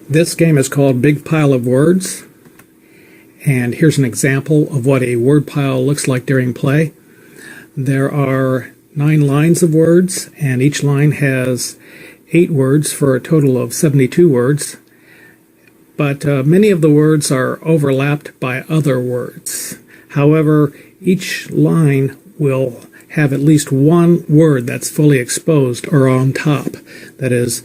This game is called Big Pile of Words, and here's an example of what a word pile looks like during play. There are 9 lines of words, and each line has 8 words for a total of 72 words. But many of the words are overlapped by other words. However, each line will have at least one word that's fully exposed or on top. That is,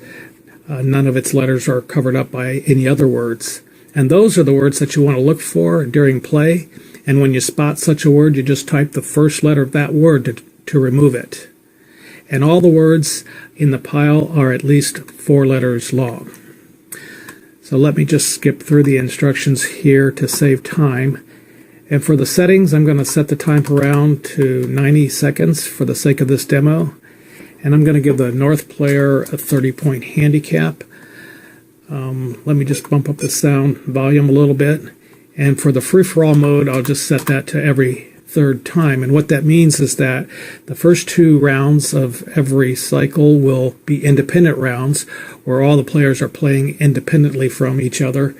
none of its letters are covered up by any other words. And those are the words that you want to look for during play. And when you spot such a word, you just type the first letter of that word to remove it. And all the words in the pile are at least 4 letters long. So let me just skip through the instructions here to save time. And for the settings, I'm going to set the time per round to 90 seconds for the sake of this demo. And I'm going to give the North player a 30-point handicap. Let me just bump up the sound volume a little bit. And for the free-for-all mode, I'll just set that to every third time. And what that means is that the first 2 rounds of every cycle will be independent rounds where all the players are playing independently from each other.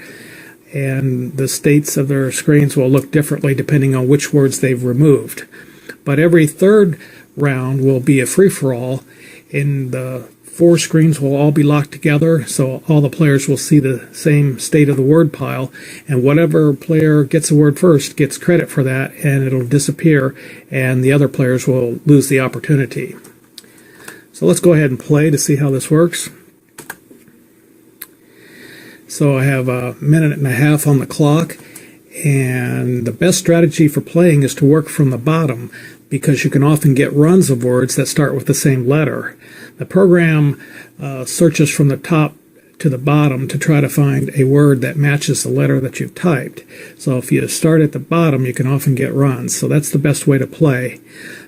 And the states of their screens will look differently depending on which words they've removed. But every third round will be a free-for-all, and the 4 screens will all be locked together, so all the players will see the same state of the word pile, and whatever player gets a word first gets credit for that, and it'll disappear, and the other players will lose the opportunity. So let's go ahead and play to see how this works. So I have a minute and a half on the clock, and the best strategy for playing is to work from the bottom, because you can often get runs of words that start with the same letter. The program searches from the top to the bottom to try to find a word that matches the letter that you've typed. So if you start at the bottom, you can often get runs. So that's the best way to play.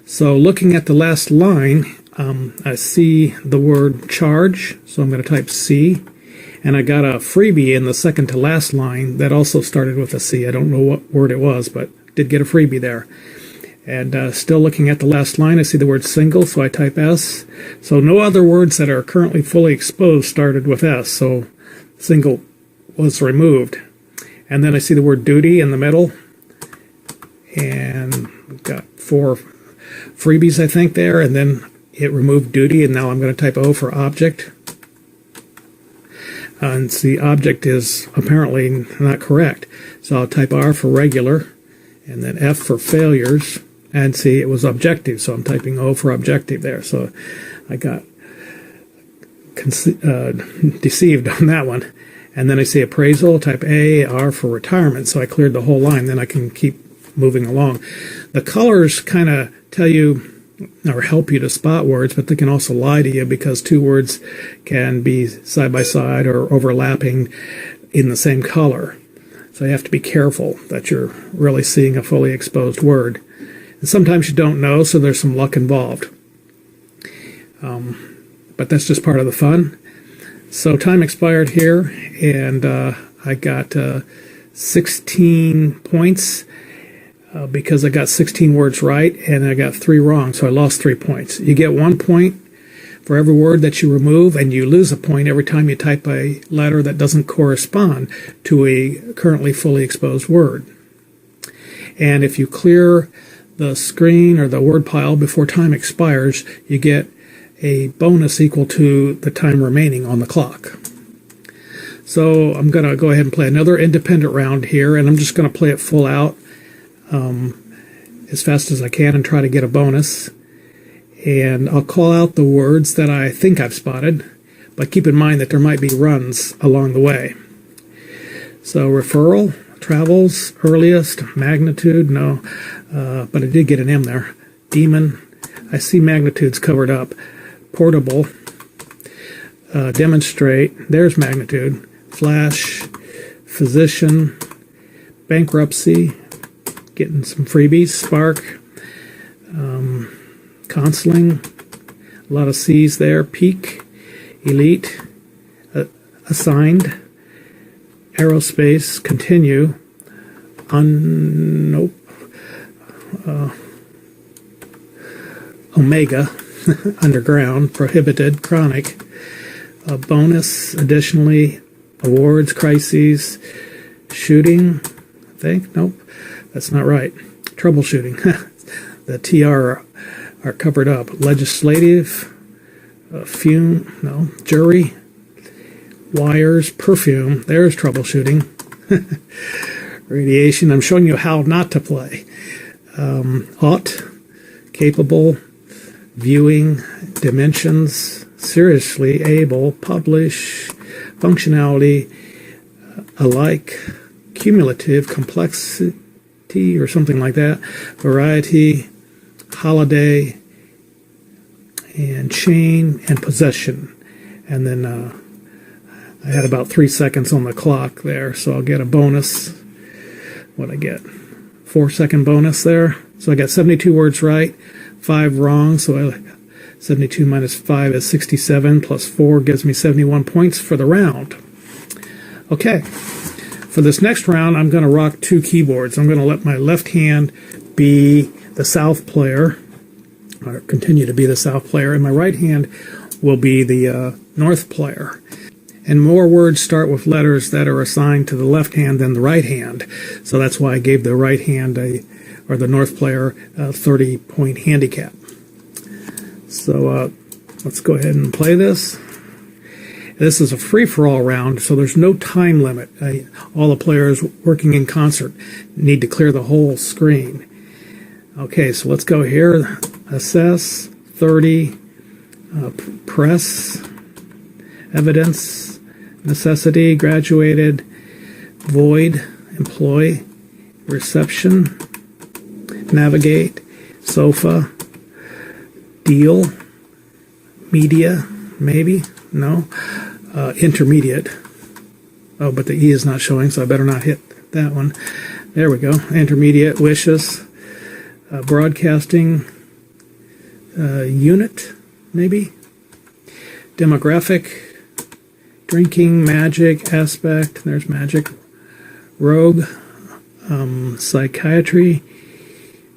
So looking at the last line, I see the word charge, so I'm going to type C. And I got a freebie in the second to last line that also started with a C. I don't know what word it was, but did get a freebie there. And still looking at the last line, I see the word single, so I type S. So no other words that are currently fully exposed started with S, so single was removed. And then I see the word duty in the middle. And we've got 4 freebies, I think, there. And then it removed duty, and now I'm going to type O for object. And the object is apparently not correct. So I'll type R for regular, and then F for failures. And see, it was objective, so I'm typing O for objective there. So I got deceived on that one. And then I see appraisal, type A, R for retirement. So I cleared the whole line, then I can keep moving along. The colors kind of tell you or help you to spot words, but they can also lie to you because 2 words can be side by side or overlapping in the same color. So you have to be careful that you're really seeing a fully exposed word. And sometimes you don't know, so there's some luck involved. But that's just part of the fun. So time expired here, and I got 16 points because I got 16 words right, and I got 3 wrong, so I lost 3 points. You get 1 point for every word that you remove, and you lose a point every time you type a letter that doesn't correspond to a currently fully exposed word. And if you clear the screen or the word pile before time expires, you get a bonus equal to the time remaining on the clock. So I'm going to go ahead and play another independent round here, and I'm just going to play it full out as fast as I can and try to get a bonus. And I'll call out the words that I think I've spotted, but keep in mind that there might be runs along the way. So referral, travels, earliest, magnitude, no, but I did get an M there. Demon, I see magnitudes covered up. Portable, demonstrate, there's magnitude. Flash, physician, bankruptcy, getting some freebies. Spark, counseling, a lot of C's there. Peak, elite, assigned, aerospace, continue, nope, omega, underground, prohibited, chronic, bonus, additionally, awards, crises, shooting, I think. Nope, that's not right. Troubleshooting. The TR are covered up. Legislative, fume, no, jury, wires, perfume, there's troubleshooting. Radiation, I'm showing you how not to play. Ought, capable, viewing, dimensions, seriously, able, publish, functionality, alike, cumulative, complexity, or something like that, variety, holiday, and chain, and possession. And then I had about 3 seconds on the clock there, so I'll get a bonus. What'd I get? 4-second bonus there. So I got 72 words right, 5 wrong, so 72 minus 5 is 67, plus 4 gives me 71 points for the round. Okay, for this next round, I'm going to rock 2 keyboards. I'm going to let my left hand be the south player, or continue to be the south player, and my right hand will be the north player. And more words start with letters that are assigned to the left hand than the right hand. So that's why I gave the right hand, or the north player, a 30-point handicap. So let's go ahead and play this. This is a free-for-all round, so there's no time limit. All the players working in concert need to clear the whole screen. Okay, so let's go here. Assess, 30, press, evidence, necessity, graduated, void, employ, reception, navigate, sofa, deal, media, maybe, no, intermediate. Oh, but the E is not showing, so I better not hit that one. There we go, intermediate, wishes, broadcasting, unit, maybe, demographic, drinking, magic, aspect, there's magic, rogue, psychiatry,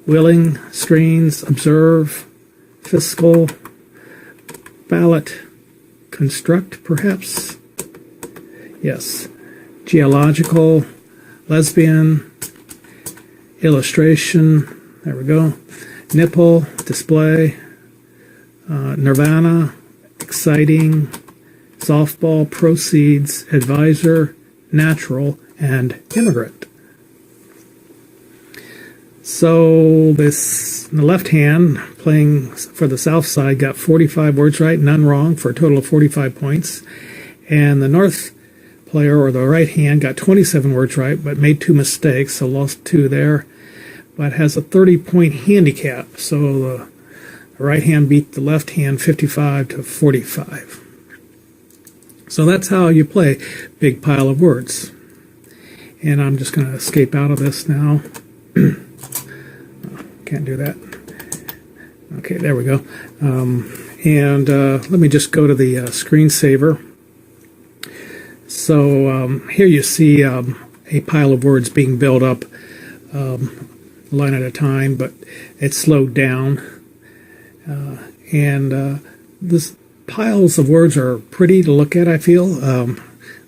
willing, screens, observe, fiscal, ballot, construct, perhaps, yes, geological, lesbian, illustration, there we go, nipple, display, nirvana, exciting, softball, proceeds, advisor, natural, and immigrant. So this, the left hand, playing for the south side, got 45 words right, none wrong, for a total of 45 points. And the north player, or the right hand, got 27 words right, but made 2 mistakes, so lost 2 there, but has a 30-point handicap. So the right hand beat the left hand 55 to 45. So that's how you play Big Pile of Words. And I'm just going to escape out of this now. Can't do that. Okay, there we go. Let me just go to the screensaver. So here you see a pile of words being built up line at a time, but it's slowed down. This piles of words are pretty to look at, I feel. And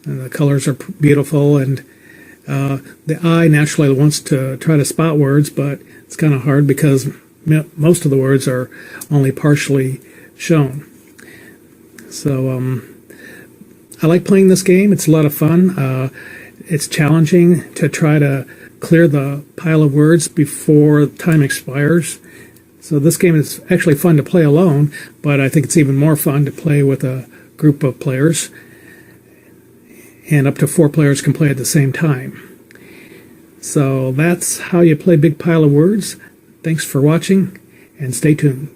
the colors are beautiful, and the eye naturally wants to try to spot words, but it's kind of hard because most of the words are only partially shown. So I like playing this game. It's a lot of fun. It's challenging to try to clear the pile of words before time expires. So this game is actually fun to play alone, but I think it's even more fun to play with a group of players. And up to 4 players can play at the same time. So that's how you play Big Pile of Words. Thanks for watching, and stay tuned.